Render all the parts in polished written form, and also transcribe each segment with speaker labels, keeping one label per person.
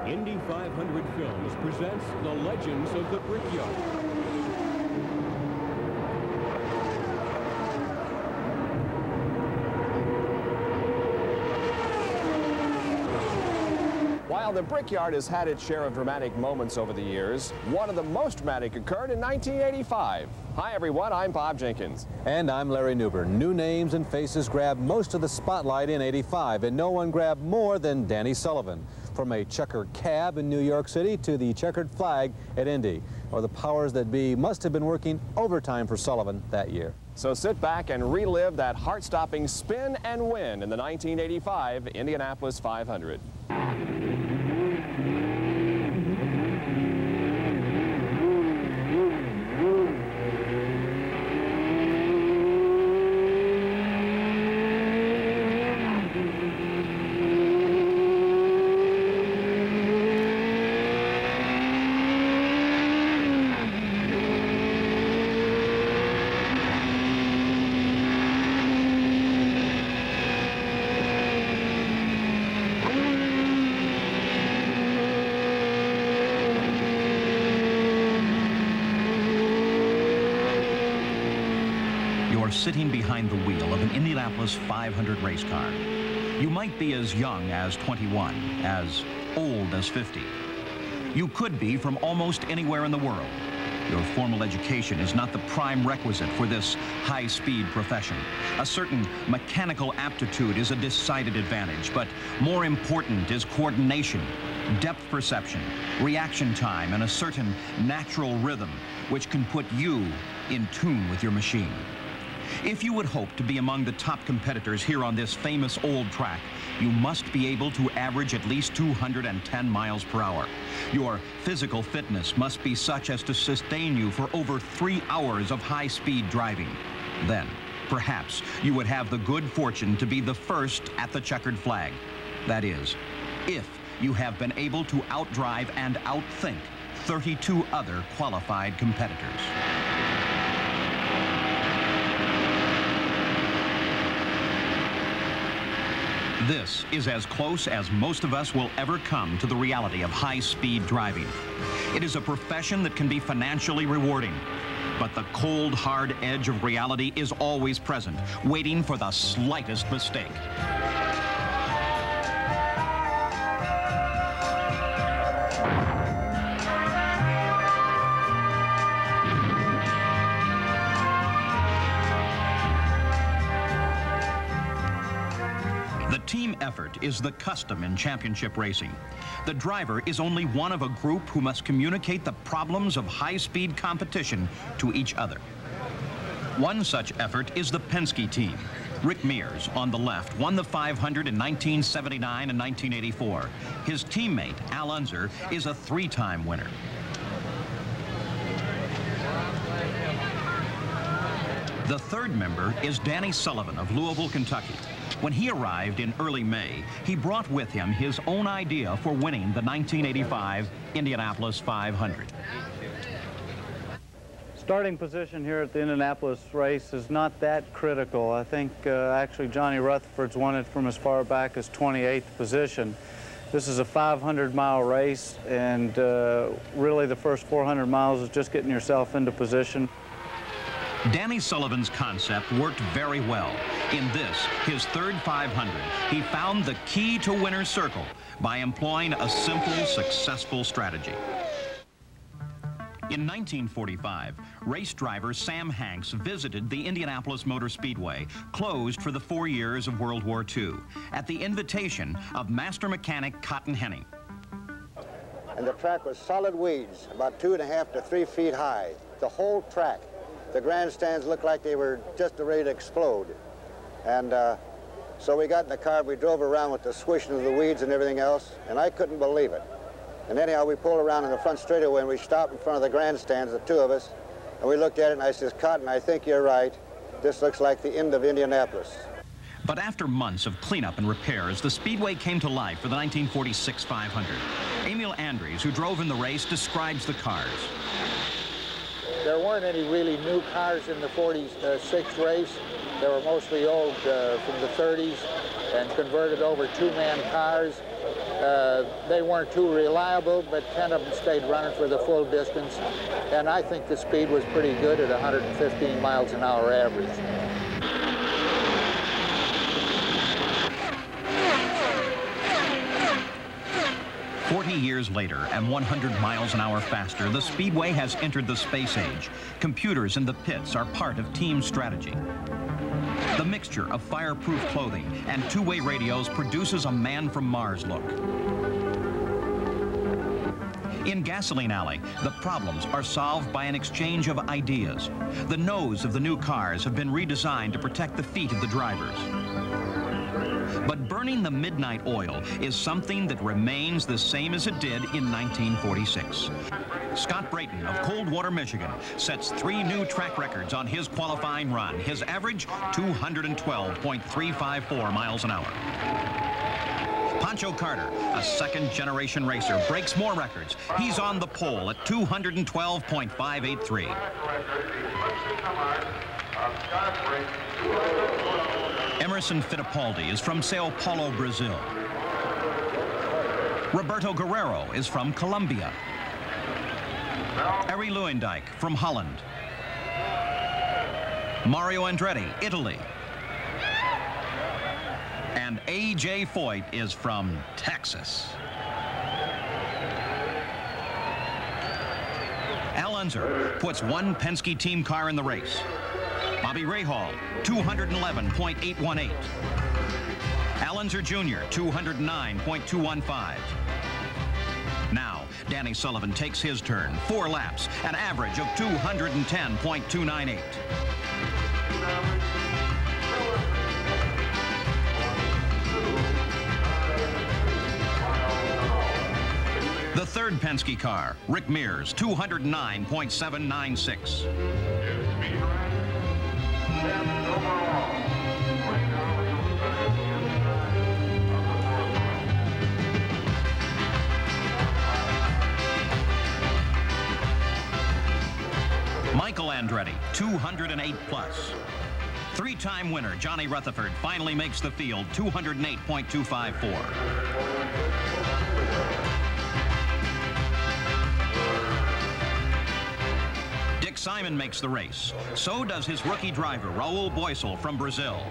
Speaker 1: Indy 500 Films presents The Legends of the Brickyard.
Speaker 2: While the Brickyard has had its share of dramatic moments over the years, one of the most dramatic occurred in 1985. Hi everyone, I'm Bob Jenkins.
Speaker 3: And I'm Larry Newbern. New names and faces grabbed most of the spotlight in '85, and no one grabbed more than Danny Sullivan. From a checkered cab in New York City to the checkered flag at Indy, or the powers that be must have been working overtime for Sullivan that year.
Speaker 2: So sit back and relive that heart-stopping spin and win in the 1985 Indianapolis 500.
Speaker 4: Sitting behind the wheel of an Indianapolis 500 race car. You might be as young as 21, as old as 50. You could be from almost anywhere in the world. Your formal education is not the prime requisite for this high-speed profession. A certain mechanical aptitude is a decided advantage, but more important is coordination, depth perception, reaction time, and a certain natural rhythm which can put you in tune with your machine. If you would hope to be among the top competitors here on this famous old track, you must be able to average at least 210 miles per hour. Your physical fitness must be such as to sustain you for over 3 hours of high-speed driving. Then, perhaps, you would have the good fortune to be the first at the checkered flag. That is, if you have been able to outdrive and outthink 32 other qualified competitors. This is as close as most of us will ever come to the reality of high-speed driving. It is a profession that can be financially rewarding, but the cold, hard edge of reality is always present, waiting for the slightest mistake. Team effort is the custom in championship racing. The driver is only one of a group who must communicate the problems of high-speed competition to each other. One such effort is the Penske team. Rick Mears, on the left, won the 500 in 1979 and 1984. His teammate, Al Unser, is a 3-time winner. The third member is Danny Sullivan of Louisville, Kentucky. When he arrived in early May, he brought with him his own idea for winning the 1985 Indianapolis 500.
Speaker 5: Starting position here at the Indianapolis race is not that critical. I think actually Johnny Rutherford's won it from as far back as 28th position. This is a 500-mile race, and really the first 400 miles is just getting yourself into position.
Speaker 4: Danny Sullivan's concept worked very well. In this, his third 500, he found the key to winner's circle by employing a simple, successful strategy. In 1945, race driver Sam Hanks visited the Indianapolis Motor Speedway, closed for the 4 years of World War II, at the invitation of master mechanic Cotton Henning.
Speaker 6: And the track was solid weeds, about 2.5 to 3 feet high, the whole track. The grandstands looked like they were just ready to explode. And so we got in the car, we drove around with the swishing of the weeds and everything else, and I couldn't believe it. And anyhow, we pulled around in the front straightaway and we stopped in front of the grandstands, the two of us, and we looked at it and I says, Cotton, I think you're right. This looks like the end of Indianapolis.
Speaker 4: But after months of cleanup and repairs, the Speedway came to life for the 1946 500. Emil Andres, who drove in the race, describes the cars.
Speaker 7: There weren't any really new cars in the 46 race. They were mostly old from the 30s. and converted over two-man cars. They weren't too reliable, but 10 of them stayed running for the full distance. And I think the speed was pretty good at 115 miles an hour average.
Speaker 4: Years later, and 100 miles an hour faster, the Speedway has entered the space age. Computers in the pits are part of team strategy. The mixture of fireproof clothing and two-way radios produces a man from Mars look. In Gasoline Alley, the problems are solved by an exchange of ideas. The nose of the new cars have been redesigned to protect the feet of the drivers. But burning the midnight oil is something that remains the same as it did in 1946. Scott Brayton of Coldwater, Michigan, sets 3 new track records on his qualifying run. His average, 212.354 miles an hour. Pancho Carter, a second-generation racer, breaks more records. He's on the pole at 212.583. Emerson Fittipaldi is from Sao Paulo, Brazil. Roberto Guerrero is from Colombia. Arie Luijendijk from Holland. Mario Andretti, Italy. And A.J. Foyt is from Texas. Al Unser puts one Penske team car in the race. Bobby Rahal, 211.818. Al Unser Jr., 209.215. Now, Danny Sullivan takes his turn. 4 laps, an average of 210.298. The third Penske car, Rick Mears, 209.796. Michael Andretti, 208 plus. 3-time winner Johnny Rutherford finally makes the field, 208.254. Dick Simon makes the race. So does his rookie driver, Raul Boesel from Brazil.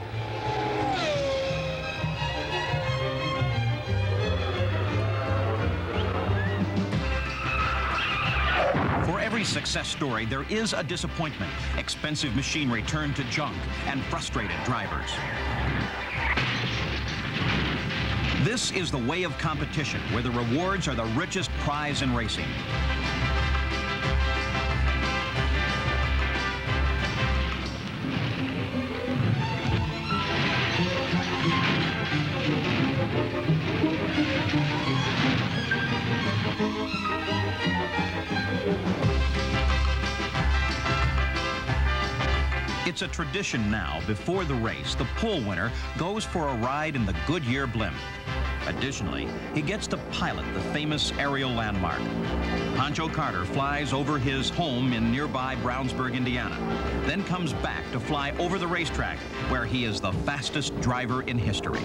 Speaker 4: For every success story, there is a disappointment. Expensive machinery turned to junk and frustrated drivers. This is the way of competition, where the rewards are the richest prize in racing. It's a tradition now, before the race, the pole winner goes for a ride in the Goodyear blimp. Additionally, he gets to pilot the famous aerial landmark. Pancho Carter flies over his home in nearby Brownsburg, Indiana, then comes back to fly over the racetrack, where he is the fastest driver in history.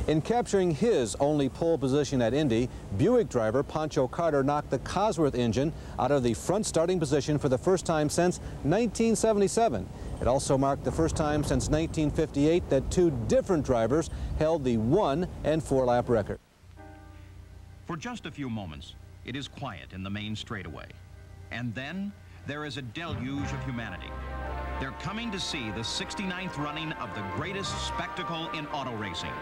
Speaker 3: In capturing his only pole position at Indy, Buick driver Pancho Carter knocked the Cosworth engine out of the front starting position for the first time since 1977. It also marked the first time since 1958 that 2 different drivers held the 1- and 4-lap record.
Speaker 4: For just a few moments, it is quiet in the main straightaway. And then there is a deluge of humanity. They're coming to see the 69th running of the greatest spectacle in auto racing.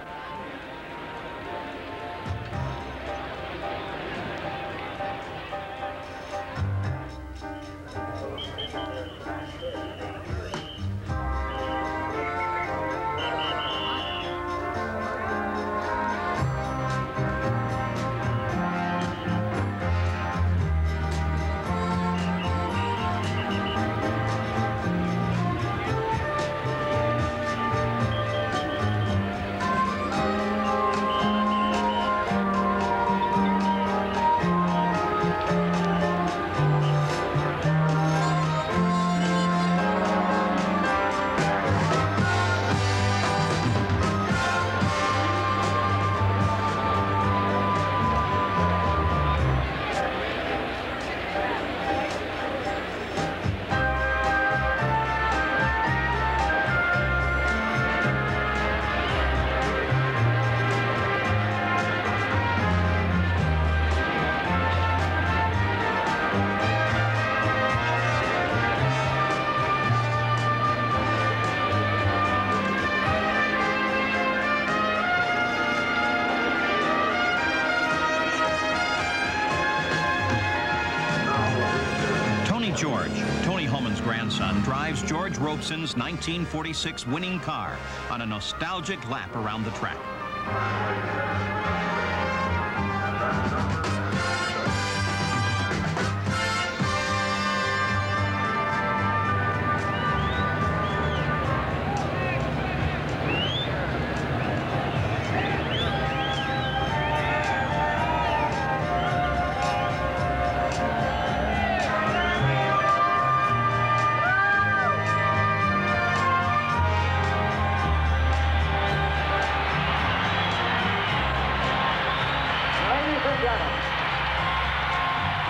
Speaker 4: Sullivan drives George Robeson's 1946 winning car on a nostalgic lap around the track.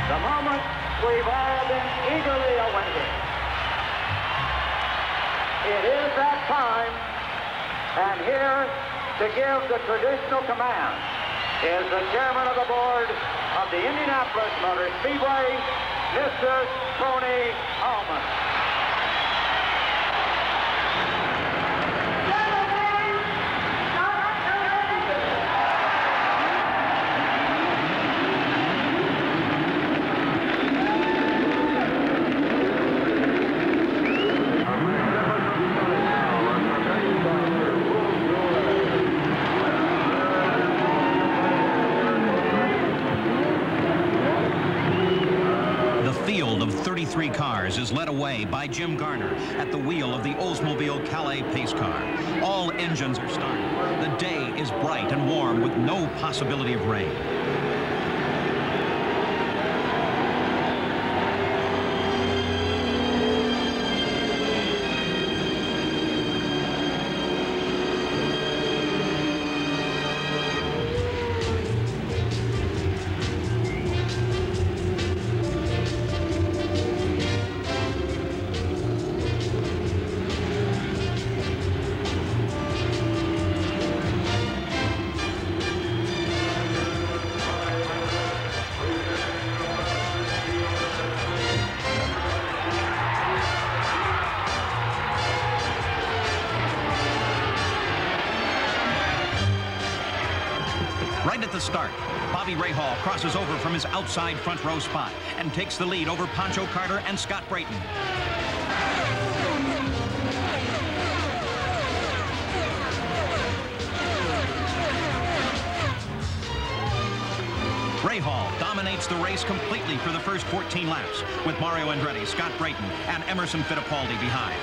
Speaker 8: The moment we've all been eagerly awaiting. It is that time, and here to give the traditional command is the chairman of the board of the Indianapolis Motor Speedway, Mr. Tony Allman.
Speaker 4: Field of 33 cars is led away by Jim Garner at the wheel of the Oldsmobile Calais pace car. All engines are started. The day is bright and warm with no possibility of rain. Right at the start, Bobby Rahal crosses over from his outside front row spot and takes the lead over Pancho Carter and Scott Brayton. Rahal dominates the race completely for the first 14 laps, with Mario Andretti, Scott Brayton, and Emerson Fittipaldi behind.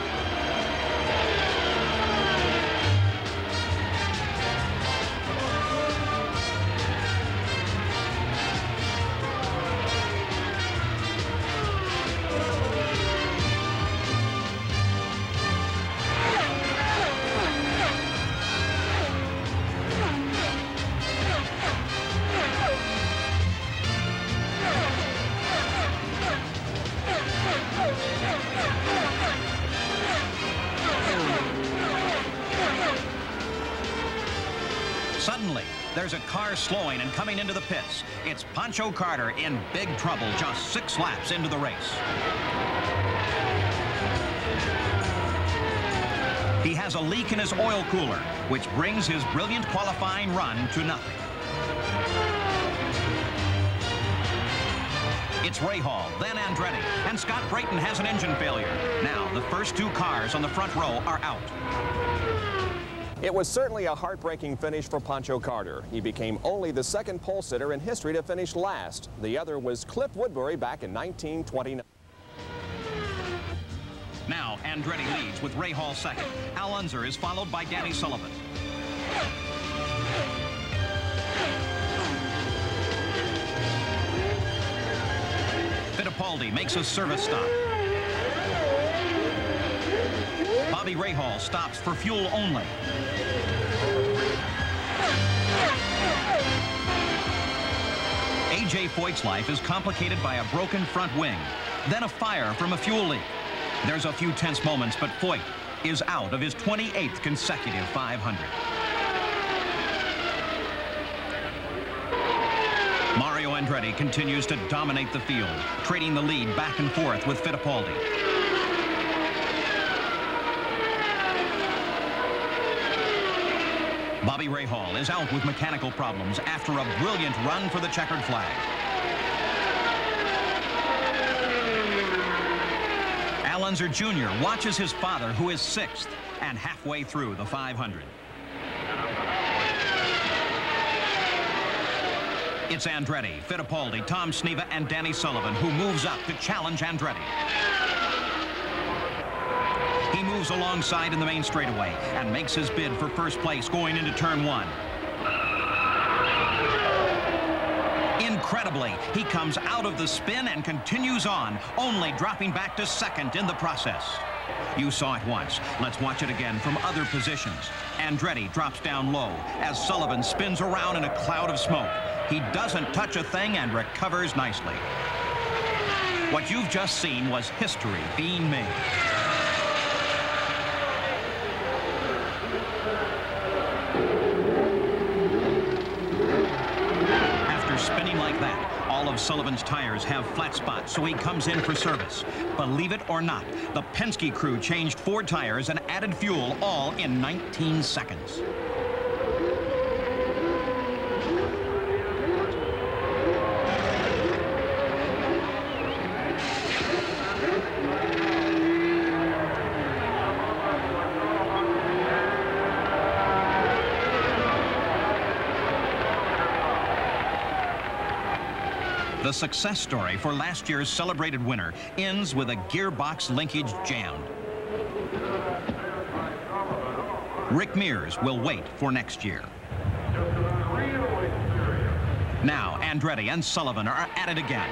Speaker 4: Suddenly, there's a car slowing and coming into the pits. It's Pancho Carter in big trouble just 6 laps into the race. He has a leak in his oil cooler, which brings his brilliant qualifying run to nothing. It's Rahal, then Andretti, and Scott Brayton has an engine failure. Now, the first 2 cars on the front row are out.
Speaker 2: It was certainly a heartbreaking finish for Pancho Carter. He became only the 2nd pole sitter in history to finish last. The other was Cliff Woodbury back in 1929.
Speaker 4: Now, Andretti leads with Rahal second. Al Unser is followed by Danny Sullivan. Fittipaldi makes a service stop. Bobby Rahal stops for fuel only. A.J. Foyt's life is complicated by a broken front wing, then a fire from a fuel leak. There's a few tense moments, but Foyt is out of his 28th consecutive 500. Mario Andretti continues to dominate the field, trading the lead back and forth with Fittipaldi. Bobby Rahal is out with mechanical problems after a brilliant run for the checkered flag. Al Al Unser Jr. watches his father, who is 6th, and halfway through the 500. It's Andretti, Fittipaldi, Tom Sneva, and Danny Sullivan who moves up to challenge Andretti. He moves alongside in the main straightaway and makes his bid for first place going into turn 1. Incredibly, he comes out of the spin and continues on, only dropping back to 2nd in the process. You saw it once. Let's watch it again from other positions. Andretti drops down low as Sullivan spins around in a cloud of smoke. He doesn't touch a thing and recovers nicely. What you've just seen was history being made. After spinning like that, all of Sullivan's tires have flat spots, so he comes in for service. Believe it or not, the Penske crew changed 4 tires and added fuel, all in 19 seconds. The success story for last year's celebrated winner ends with a gearbox linkage jammed. Rick Mears will wait for next year. Now Andretti and Sullivan are at it again.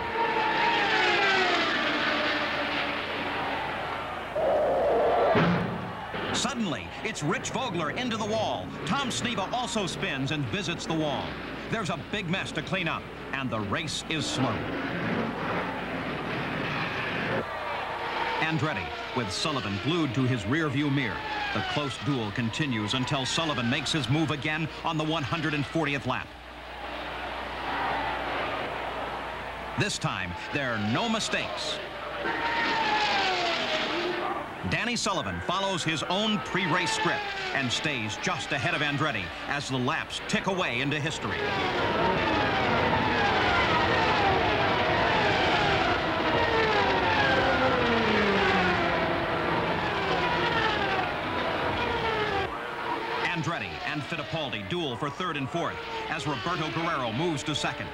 Speaker 4: Suddenly, it's Rich Vogler into the wall. Tom Sneva also spins and visits the wall. There's a big mess to clean up, and the race is slow. Andretti, with Sullivan glued to his rearview mirror. The close duel continues until Sullivan makes his move again on the 140th lap. This time, there are no mistakes. Danny Sullivan follows his own pre-race script and stays just ahead of Andretti as the laps tick away into history. Andretti and Fittipaldi duel for 3rd and 4th as Roberto Guerrero moves to 2nd.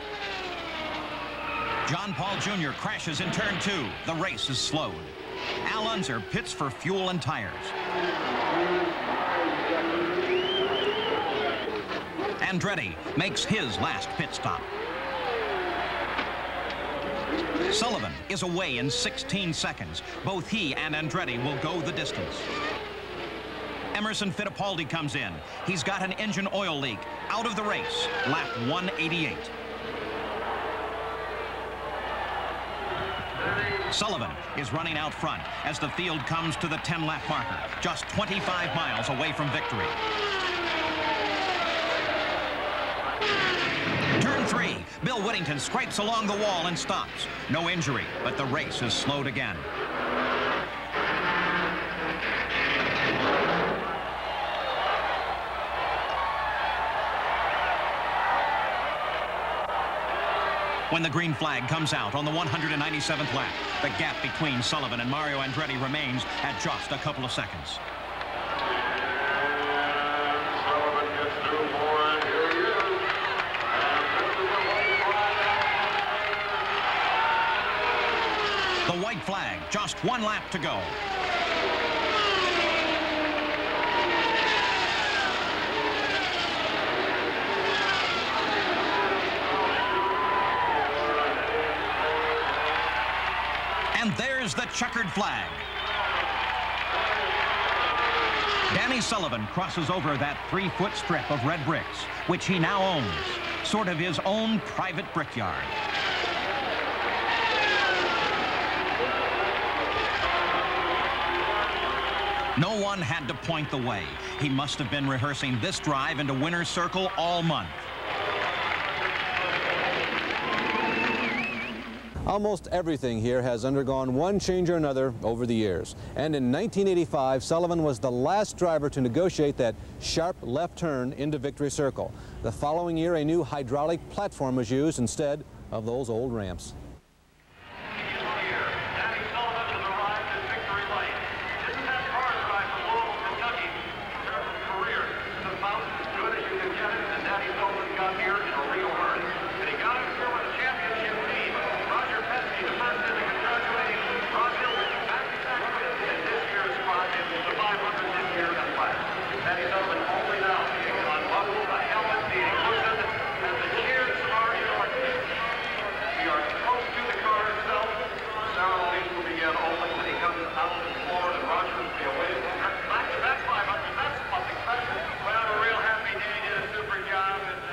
Speaker 4: John Paul Jr. crashes in turn 2. The race is slowed. Al Unser pits for fuel and tires. Andretti makes his last pit stop. Sullivan is away in 16 seconds. Both he and Andretti will go the distance. Emerson Fittipaldi comes in. He's got an engine oil leak. Out of the race, lap 188. Sullivan is running out front as the field comes to the 10-lap marker, just 25 miles away from victory. Turn 3, Bill Whittington scrapes along the wall and stops. No injury, but the race is slowed again. When the green flag comes out on the 197th lap, the gap between Sullivan and Mario Andretti remains at just a couple of seconds. The white flag, just 1 lap to go. And there's the checkered flag. Danny Sullivan crosses over that 3-foot strip of red bricks, which he now owns, sort of his own private brickyard. No one had to point the way. He must have been rehearsing this drive into winner's circle all month.
Speaker 3: Almost everything here has undergone one change or another over the years. And in 1985, Sullivan was the last driver to negotiate that sharp left turn into Victory Circle. The following year, a new hydraulic platform was used instead of those old ramps.
Speaker 8: Danny Sullivan has arrived at victory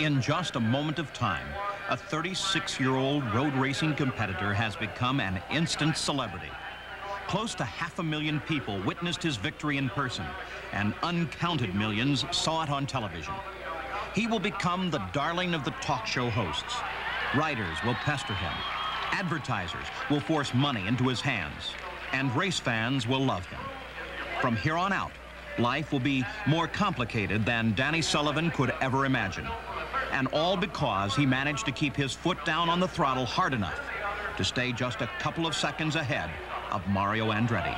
Speaker 4: In just a moment of time, a 36-year-old road racing competitor has become an instant celebrity. Close to 500,000 people witnessed his victory in person, and uncounted millions saw it on television. He will become the darling of the talk show hosts. Riders will pester him. Advertisers will force money into his hands. And race fans will love him. From here on out, life will be more complicated than Danny Sullivan could ever imagine. And all because he managed to keep his foot down on the throttle hard enough to stay just a couple of seconds ahead of Mario Andretti.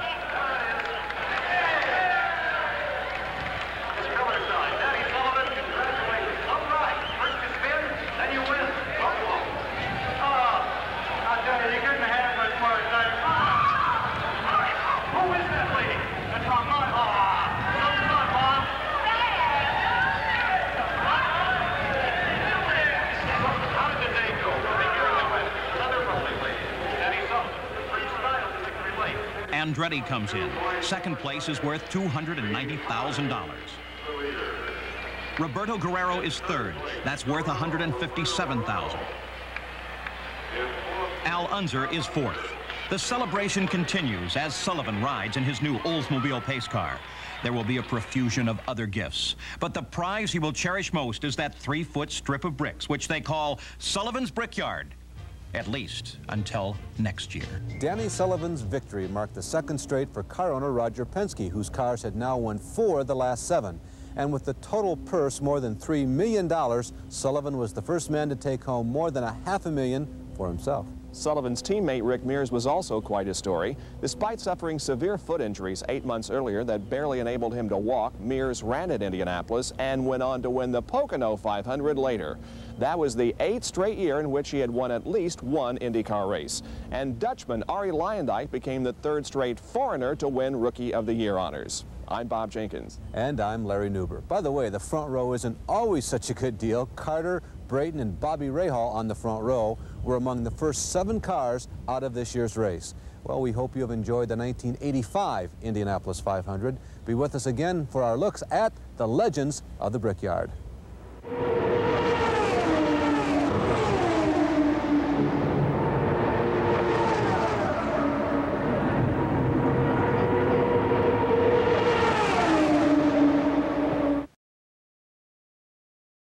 Speaker 4: Andretti comes in. Second place is worth $290,000. Roberto Guerrero is third. That's worth $157,000. Al Unser is fourth. The celebration continues as Sullivan rides in his new Oldsmobile pace car. There will be a profusion of other gifts, but the prize he will cherish most is that 3-foot strip of bricks, which they call Sullivan's Brickyard. At least until next year.
Speaker 3: Danny Sullivan's victory marked the second straight for car owner Roger Penske, whose cars had now won 4 of the last 7. And with the total purse more than $3 million, Sullivan was the first man to take home more than $500,000 for himself.
Speaker 2: Sullivan's teammate Rick Mears was also quite a story. Despite suffering severe foot injuries 8 months earlier that barely enabled him to walk, Mears ran at Indianapolis and went on to win the Pocono 500 later. That was the 8th straight year in which he had won at least one IndyCar race. And Dutchman Arie Luyendyk became the 3rd straight foreigner to win Rookie of the Year honors. I'm Bob Jenkins.
Speaker 3: And I'm Larry Newber. By the way, the front row isn't always such a good deal. Carter, Brayton, and Bobby Rahal on the front row were among the first 7 cars out of this year's race. Well, we hope you have enjoyed the 1985 Indianapolis 500. Be with us again for our looks at the legends of the Brickyard.